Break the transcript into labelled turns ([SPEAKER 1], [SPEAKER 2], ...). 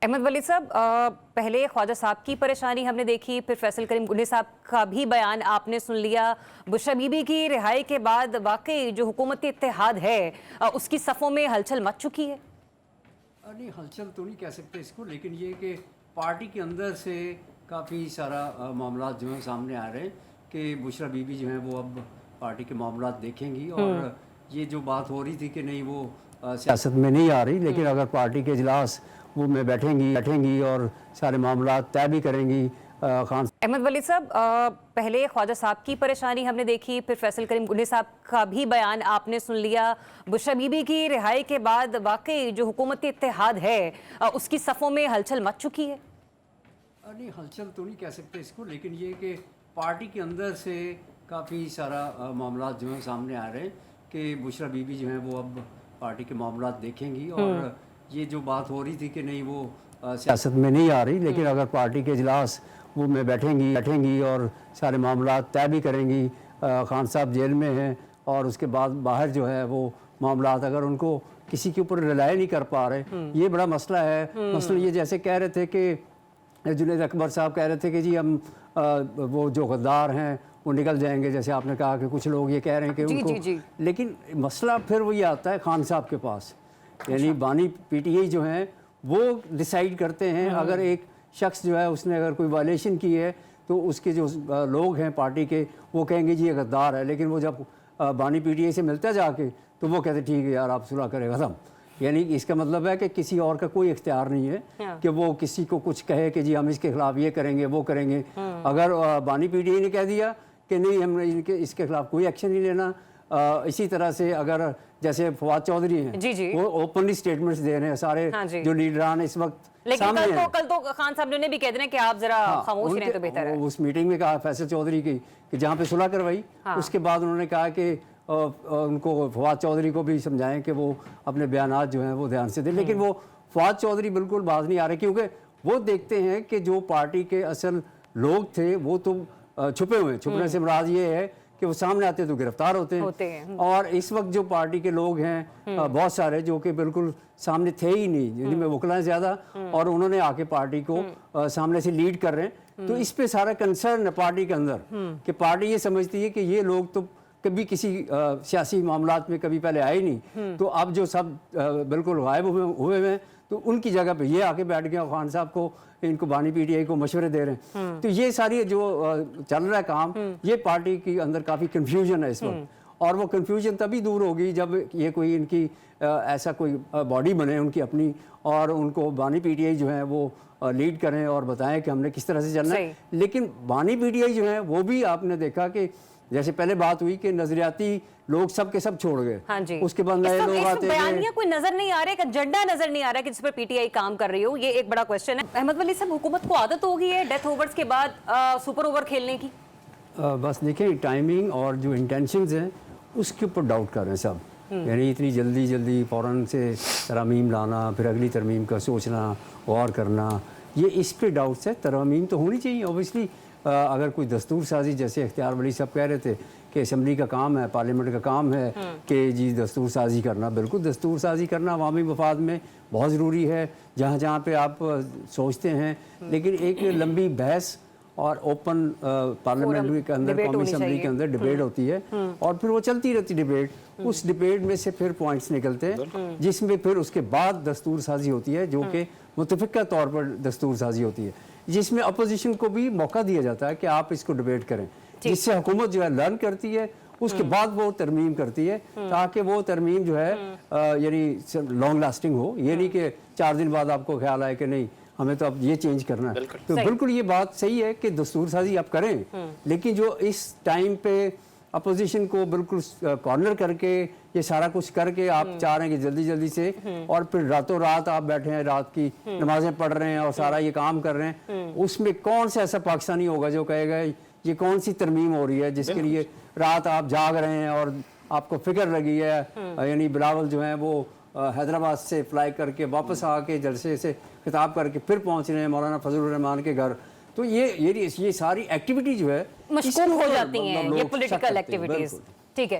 [SPEAKER 1] अहमद वली साहब, पहले ख्वाजा साहब की परेशानी हमने देखी, फिर फैसल करीम गुंडे साहब का भी बयान आपने सुन लिया। बुशरा बीबी की रिहाई के बाद वाकई जो हुकूमती इत्तेहाद है उसकी सफ़ों में हलचल मच चुकी है।
[SPEAKER 2] नहीं, हलचल तो नहीं कह सकते इसको, लेकिन ये कि पार्टी के अंदर से काफ़ी सारा मामला जो है सामने आ रहे हैं कि बुशरा बीबी जो हैं वो अब पार्टी के मामला देखेंगी। और ये जो बात हो रही थी कि नहीं वो सियासत में नहीं आ रही, लेकिन अगर पार्टी के इजलास वो में बैठेंगी और सारे मामला तय भी करेंगी। खान
[SPEAKER 1] अहमद वली साहब, पहले ख्वाजा साहब की परेशानी हमने देखी, फिर फैसल करीम गुंडे साहब का भी बयान आपने सुन लिया। बुशरा बीबी की रिहाई के बाद वाकई जो हुकूमती इत्तेहाद है उसकी सफ़ों में हलचल मच चुकी है।
[SPEAKER 2] नहीं, हलचल तो नहीं कह सकते इसको, लेकिन ये कि पार्टी के अंदर से काफ़ी सारा मामला जो है सामने आ रहे हैं कि बुशरा बीबी जो हैं वो अब पार्टी के मामला देखेंगी। और ये जो बात हो रही थी कि नहीं वो सियासत में नहीं आ रही, लेकिन अगर पार्टी के इजलास वो में बैठेंगी और सारे मामला तय भी करेंगी। खान साहब जेल में हैं और उसके बाद बाहर जो है वो मामला अगर उनको किसी के ऊपर रिलाय नहीं कर पा रहे, ये बड़ा मसला है। मसला ये जैसे कह रहे थे कि जुनैद अकबर साहब कह रहे थे कि जी हम वो जो गद्दार हैं वो निकल जाएंगे, जैसे आपने कहा कि कुछ लोग ये कह रहे हैं कि उनको लेकिन मसला फिर वही आता है खान साहब के पास, यानी बानी पीटीआई जो हैं वो डिसाइड करते हैं। अगर एक शख्स जो है उसने अगर कोई वायलेशन की है तो उसके जो लोग हैं पार्टी के वो कहेंगे जी ये गद्दार है, लेकिन वो जब बानी पीटीआई से मिलता जाके तो वो कहते ठीक है यार आप सुलह करें ख़त्म। यानी इसका मतलब है कि किसी और का कोई इख्तियार नहीं है कि वो किसी को कुछ कहे कि जी हम इसके खिलाफ ये करेंगे वो करेंगे। अगर बानी पीटीआई ने कह दिया कि नहीं हमने इसके खिलाफ कोई एक्शन नहीं लेना, इसी तरह से अगर जैसे फवाद चौधरी हैं वो ओपनली स्टेटमेंट्स दे रहे हैं सारे जो लीडरान इस वक्त,
[SPEAKER 1] लेकिन कल तो खान साहब ने भी कह देना कि आप जरा खामोश रहें तो बेहतर है।
[SPEAKER 2] उस मीटिंग में कहा फैसल चौधरी की कि जहाँ पे सुलह करवाई, उसके बाद उन्होंने कहा कि उनको फवाद चौधरी को भी समझाएं कि वो अपने बयानात जो हैं वो ध्यान से दें, लेकिन वो फवाद चौधरी बिल्कुल बाज नहीं आ रहे, क्योंकि वो देखते हैं कि जो पार्टी के असल लोग थे वो तो छुपे हुए हैं। छुपने से मुराद ये है कि वो सामने आते तो गिरफ्तार होते हैं। और इस वक्त जो पार्टी के लोग हैं बहुत सारे जो कि बिल्कुल सामने थे ही नहीं, जिनमें वकला ज़्यादा, और उन्होंने आके पार्टी को सामने से लीड कर रहे हैं। तो इस पे सारा कंसर्न है पार्टी के अंदर कि पार्टी ये समझती है कि ये लोग तो कभी किसी सियासी मामलात में कभी पहले आए नहीं, तो अब जो सब बिल्कुल गायब हुए हैं तो उनकी जगह पे ये आके बैठ गए खान साहब को, इनको बानी पीटीआई को मशवरे दे रहे हैं। तो ये सारी जो चल रहा है काम, ये पार्टी के अंदर काफ़ी कन्फ्यूजन है इस वक्त। और वो कन्फ्यूजन तभी दूर होगी जब ये कोई इनकी ऐसा कोई बॉडी बने उनकी अपनी, और उनको बानी पीटीआई जो है वो लीड करें और बताएं कि हमने किस तरह से चलना है। लेकिन बानी पीटीआई जो है वो भी आपने देखा कि जैसे पहले बात हुई कि नजरियाती लोग सब के सब छोड़ गए, उसके बाद नए लोग आते हैं।
[SPEAKER 1] कोई नजर नहीं आ रहा है, एजेंडा नजर नहीं आ रहा है कि जिस पर पीटीआई काम कर रही हो, ये एक बड़ा क्वेश्चन है। अहमद वली साहब, हुकूमत को आदत हो गई है डेथ ओवर्स के बाद सुपर ओवर खेलने की।
[SPEAKER 2] बस देखिए टाइमिंग और जो इंटेंशंस हैं उसके ऊपर डाउट कर रहे हैं सब। यानी इतनी जल्दी फ़ौरन से तरमीम लाना, फिर अगली तरमीम का सोचना, गौर करना, ये इस पे डाउट्स है। तरमीम तो होनी चाहिए ऑब्वियसली। अगर कोई दस्तूर साजी, जैसे इख्तियार वली साहब कह रहे थे कि असम्बली का काम है, पार्लियामेंट का काम है कि जी दस्तूर साजी करना, बिल्कुल दस्तूर साजी करना अवामी मफाद में बहुत ज़रूरी है जहाँ जहाँ पे आप सोचते हैं। लेकिन एक लंबी बहस और ओपन पार्लियामेंट के अंदर, कौमी असम्बली के अंदर डिबेट होती है और फिर वो चलती रहती डिबेट। उस डिबेट में से फिर पॉइंट्स निकलते हैं जिसमें फिर उसके बाद दस्तूर साजी होती है, जो कि मुतफ़िक़ा तौर पर दस्तूर साजी होती है, जिसमें अपोजिशन को भी मौका दिया जाता है कि आप इसको डिबेट करें, जिससे हुकूमत जो है लर्न करती है, उसके बाद वो तरमीम करती है, ताकि वो तरमीम जो है यानी लॉन्ग लास्टिंग हो। ये नहीं कि 4 दिन बाद आपको ख्याल आए कि नहीं हमें तो अब ये चेंज करना है। तो बिल्कुल ये बात सही है कि दस्तूर साजी आप करें, लेकिन जो इस टाइम पे अपोजिशन को बिल्कुल कॉर्नर करके ये सारा कुछ करके आप चाह रहे हैं कि जल्दी से, और फिर रातों रात आप बैठे हैं, रात की नमाजें पढ़ रहे हैं और सारा ये काम कर रहे हैं, उसमें कौन सा ऐसा पाकिस्तानी होगा जो कहेगा ये कौन सी तरमीम हो रही है जिसके लिए रात आप जाग रहे हैं और आपको फिक्र लगी है। यानी बिलावल जो है वो हैदराबाद से फ्लाई करके वापस आके जलसे से खिताब करके फिर पहुंच रहे हैं मौलाना फजलुर रहमान के घर। तो ये सारी एक्टिविटी जो है
[SPEAKER 1] मशगूल हो जाती हैं, ये पॉलिटिकल एक्टिविटीज। ठीक है।